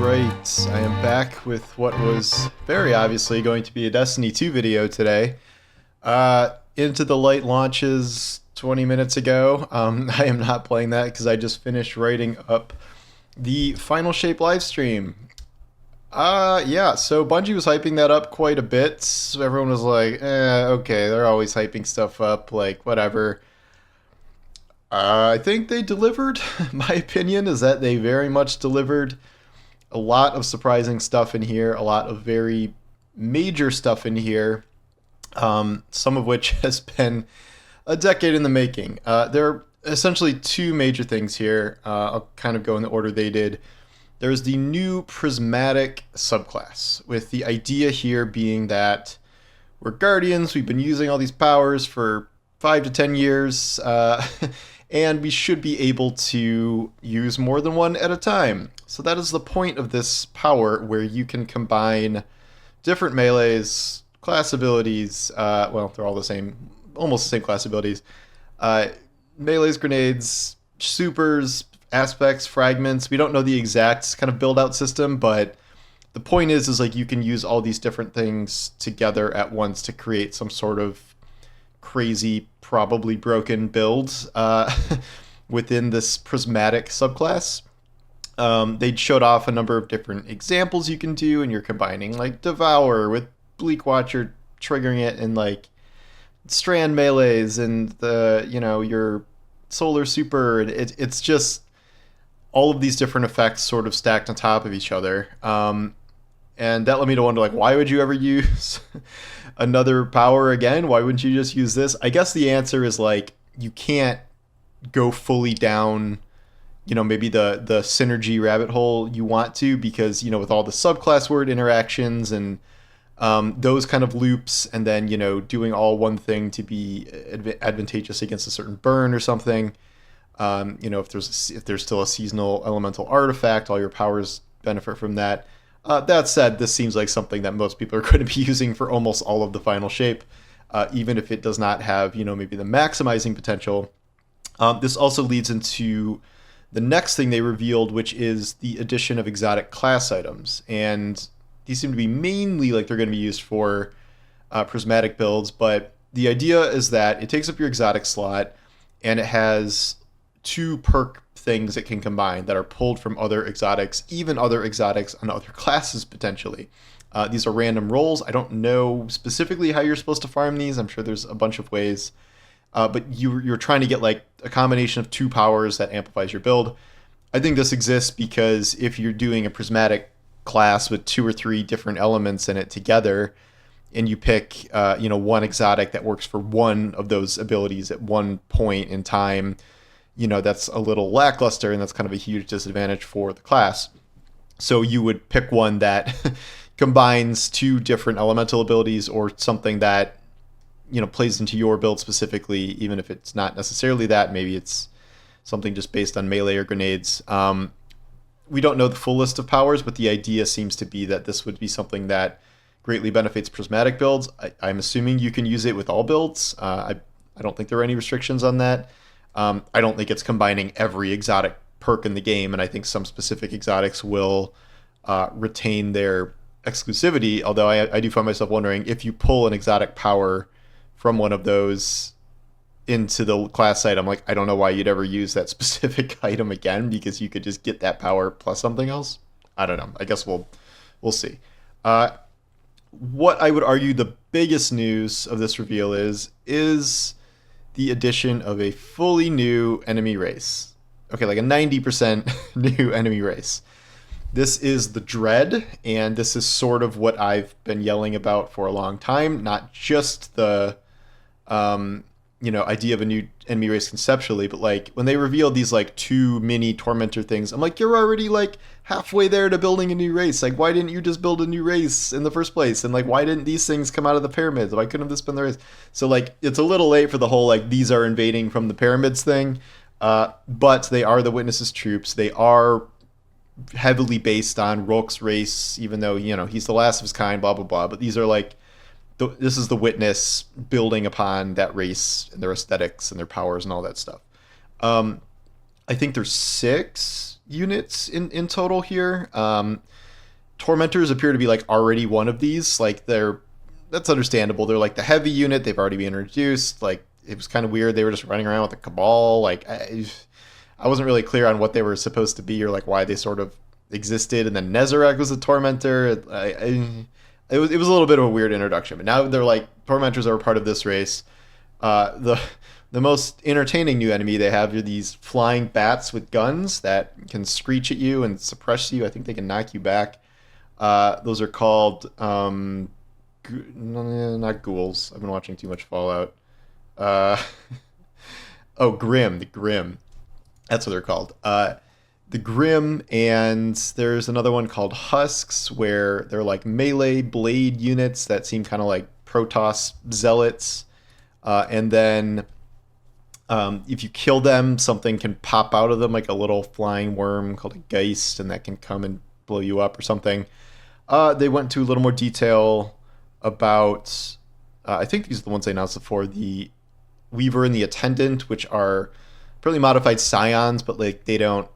Alright, I am back with what was very obviously going to be a Destiny 2 video today. Into the Light launches 20 minutes ago. I am not playing that because I just finished writing up the Final Shape livestream. Yeah, so Bungie was hyping that up quite a bit. So everyone was like, okay, they're always hyping stuff up, like, whatever. I think they delivered. My opinion is that they very much delivered. A lot of surprising stuff in here, a lot of very major stuff in here, some of which has been a decade in the making. There are essentially two major things here. I'll kind of go in the order they did. There's the new Prismatic Subclass, with the idea here being that we're Guardians, we've been using all these powers for 5 to 10 years, and we should be able to use more than one at a time. So that is the point of this power, where you can combine different melees, class abilities, well, they're all the same, almost the same class abilities, melees, grenades, supers, aspects, fragments. We don't know the exact kind of build-out system, but the point is like you can use all these different things together at once to create some sort of crazy, probably broken builds within this Prismatic subclass. They showed off a number of different examples you can do, and you're combining like Devour with Bleak Watcher, triggering it in like Strand melees and the your Solar Super. It's just all of these different effects sort of stacked on top of each other. And that led me to wonder, like, why would you ever use another power again? Why wouldn't you just use this? I guess the answer is, like, you can't go fully down, maybe the synergy rabbit hole you want to, because, with all the subclass word interactions and those kind of loops, and then, doing all one thing to be advantageous against a certain burn or something. If there's still a seasonal elemental artifact, all your powers benefit from that. That said, this seems like something that most people are going to be using for almost all of the Final Shape, even if it does not have, maybe the maximizing potential. This also leads into the next thing they revealed, which is the addition of exotic class items. And these seem to be mainly like they're going to be used for prismatic builds, but the idea is that it takes up your exotic slot, and it has 2 perk things it can combine that are pulled from other exotics, even other exotics on other classes potentially. These are random rolls. I don't know specifically how you're supposed to farm these. I'm sure there's a bunch of ways, but you're trying to get like a combination of 2 powers that amplifies your build. I think this exists because if you're doing a prismatic class with 2 or 3 different elements in it together, and you pick one exotic that works for one of those abilities at one point in time, that's a little lackluster, and that's kind of a huge disadvantage for the class. So you would pick one that combines 2 different elemental abilities, or something that, plays into your build specifically, even if it's not necessarily that. Maybe it's something just based on melee or grenades. We don't know the full list of powers, but the idea seems to be that this would be something that greatly benefits prismatic builds. I'm assuming you can use it with all builds. I don't think there are any restrictions on that. I don't think it's combining every exotic perk in the game, and I think some specific exotics will retain their exclusivity, although I do find myself wondering, if you pull an exotic power from one of those into the class item, like, I don't know why you'd ever use that specific item again, because you could just get that power plus something else. I don't know. I guess we'll see. What I would argue the biggest news of this reveal is the addition of a fully new enemy race. Okay, like a 90% new enemy race. This is the Dread, and this is sort of what I've been yelling about for a long time. Not just the, idea of a new enemy race conceptually, but like when they revealed these like 2 mini Tormentor things, I'm like, you're already like halfway there to building a new race. Like, why didn't you just build a new race in the first place? And like, why didn't these things come out of the pyramids? Why couldn't this been the race? So like, it's a little late for the whole like these are invading from the pyramids thing, but they are the Witnesses troops. They are heavily based on Rourke's race, even though he's the last of his kind, blah blah blah. But these are like, this is the Witness building upon that race and their aesthetics and their powers and all that stuff. I think there's 6 units in total here. Tormentors appear to be like already one of these. Like that's understandable. They're like the heavy unit. They've already been introduced. Like it was kind of weird. They were just running around with a cabal. Like I wasn't really clear on what they were supposed to be or like why they sort of existed. And then Nezarek was a tormentor. It was a little bit of a weird introduction. But now they're like tormentors are a part of this race. The most entertaining new enemy they have are these flying bats with guns that can screech at you and suppress you. I think they can knock you back. Those are called not ghouls. I've been watching too much Fallout. Uh, oh, Grim. The Grim. That's what they're called. The Grim, and there's another one called Husks, where they're like melee blade units that seem kind of like Protoss zealots. And then if you kill them, something can pop out of them, like a little flying worm called a Geist, and that can come and blow you up or something. They went into a little more detail about, I think these are the ones they announced before, the Weaver and the Attendant, which are fairly modified scions, but like they don't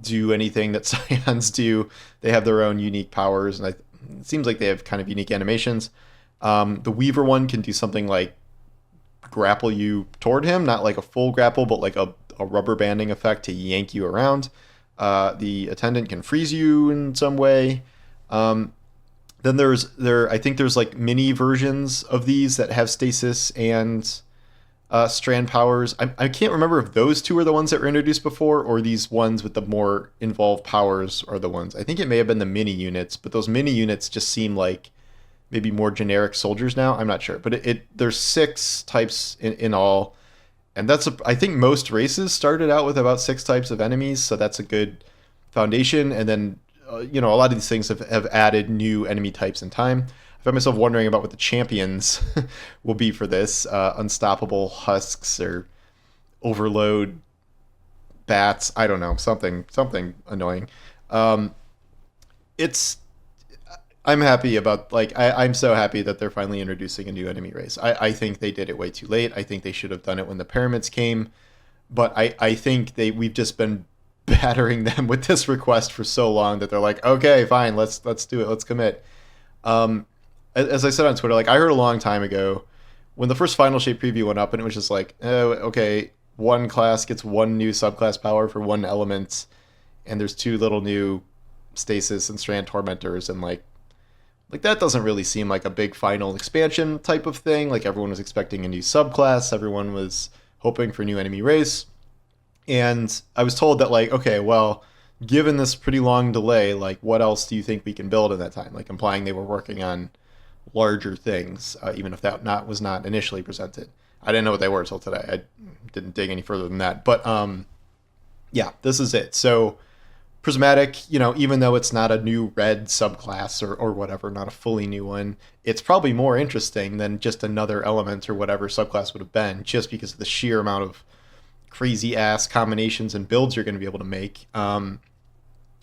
do anything that scions do. They have their own unique powers, and it seems like they have kind of unique animations. The Weaver one can do something like grapple you toward him, not like a full grapple, but like a rubber banding effect to yank you around. The Attendant can freeze you in some way. Then I think there's like mini versions of these that have stasis and strand powers. I can't remember if those two are the ones that were introduced before, or these ones with the more involved powers are the ones. I think it may have been the mini units, but those mini units just seem like maybe more generic soldiers now. I'm not sure, but there's 6 types in all, and I think most races started out with about 6 types of enemies, so that's a good foundation. And then a lot of these things have added new enemy types in time. I find myself wondering about what the champions will be for this. Unstoppable Husks or Overload Bats. I don't know, something annoying. I'm happy about, like, I'm so happy that they're finally introducing a new enemy race. I think they did it way too late. I think they should have done it when the pyramids came. But I think we've just been battering them with this request for so long that they're like, okay, fine, let's do it, let's commit. As I said on Twitter, like, I heard a long time ago when the first Final Shape preview went up, and it was just like, oh, okay, one class gets one new subclass power for one element, and there's 2 little new stasis and strand tormentors, and like that doesn't really seem like a big final expansion type of thing. Like, everyone was expecting a new subclass, everyone was hoping for a new enemy race. And I was told that, like, okay, well, given this pretty long delay, like, what else do you think we can build in that time? Like, implying they were working on larger things, even if that was not initially presented. I didn't know what they were until today. I didn't dig any further than that. But yeah, this is it. So Prismatic, even though it's not a new red subclass or whatever, not a fully new one, it's probably more interesting than just another element or whatever subclass would have been, just because of the sheer amount of crazy ass combinations and builds you're going to be able to make. And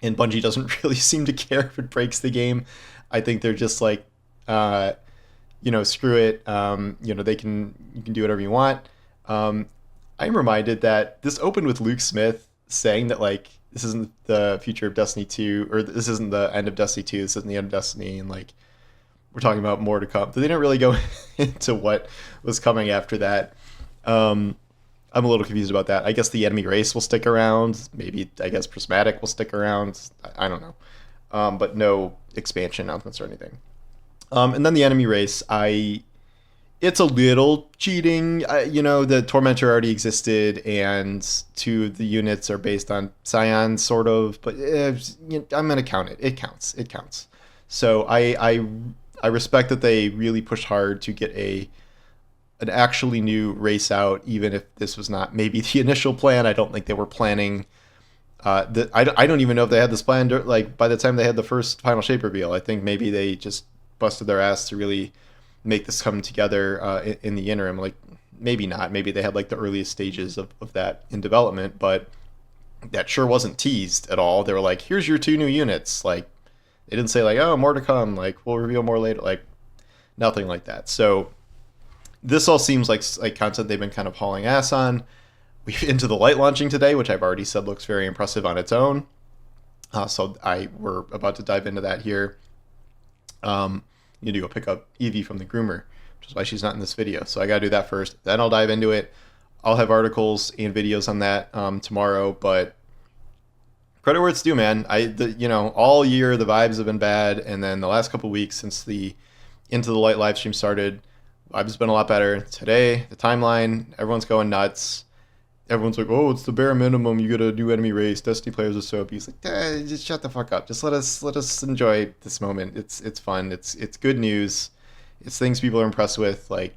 Bungie doesn't really seem to care if it breaks the game. I think they're just like, screw it. You can do whatever you want. I'm reminded that this opened with Luke Smith saying that, like, this isn't the future of Destiny 2, or this isn't the end of Destiny 2, this isn't the end of Destiny, and like, we're talking about more to come. They didn't really go into what was coming after that. I'm a little confused about that. I guess the enemy race will stick around. Maybe, I guess, Prismatic will stick around. I don't know. But no expansion announcements or anything. And then the enemy race, it's a little cheating. The Tormentor already existed, and 2 of the units are based on Scions, sort of. But I'm going to count it. It counts. So I respect that they really pushed hard to get an actually new race out, even if this was not maybe the initial plan. I don't think they were planning. I don't even know if they had this plan. Like, by the time they had the first Final Shape reveal, I think maybe they just busted their ass to really make this come together in the interim. Like, maybe not. Maybe they had like the earliest stages of that in development, but that sure wasn't teased at all. They were like, here's your 2 new units. Like, they didn't say like, oh, more to come. Like, we'll reveal more later. Like, nothing like that. So this all seems like content they've been kind of hauling ass on. We're into the light launching today, which I've already said looks very impressive on its own. So we're about to dive into that here. You need to go pick up Evie from the groomer, which is why she's not in this video. So I got to do that first. Then I'll dive into it. I'll have articles and videos on that tomorrow. But credit where it's due, man. All year the vibes have been bad, and then the last couple weeks since the Into the Light live stream started, vibes have been a lot better. Today, the timeline, everyone's going nuts. Everyone's like, "Oh, it's the bare minimum. You gotta do enemy race. Destiny players are so abused." Like, just shut the fuck up. Just let us enjoy this moment. It's fun. It's good news. It's things people are impressed with. Like,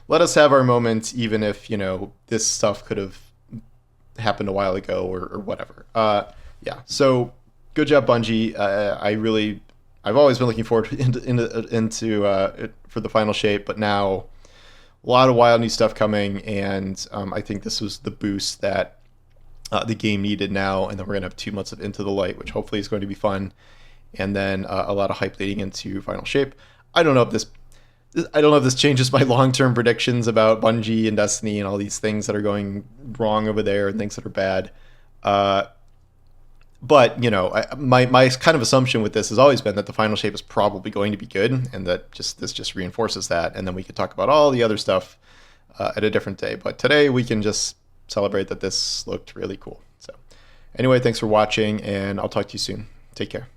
let us have our moments, even if this stuff could have happened a while ago or whatever. Yeah. So good job, Bungie. I've always been looking forward into it for the final shape, but now a lot of wild new stuff coming, and I think this was the boost that the game needed now. And then we're gonna have 2 months of Into the Light, which hopefully is going to be fun, and then a lot of hype leading into final shape. I don't know if this changes my long-term predictions about Bungie and Destiny and all these things that are going wrong over there and things that are bad. But my kind of assumption with this has always been that the final shape is probably going to be good, and that this just reinforces that. And then we could talk about all the other stuff at a different day. But today we can just celebrate that this looked really cool. So anyway, thanks for watching, and I'll talk to you soon. Take care.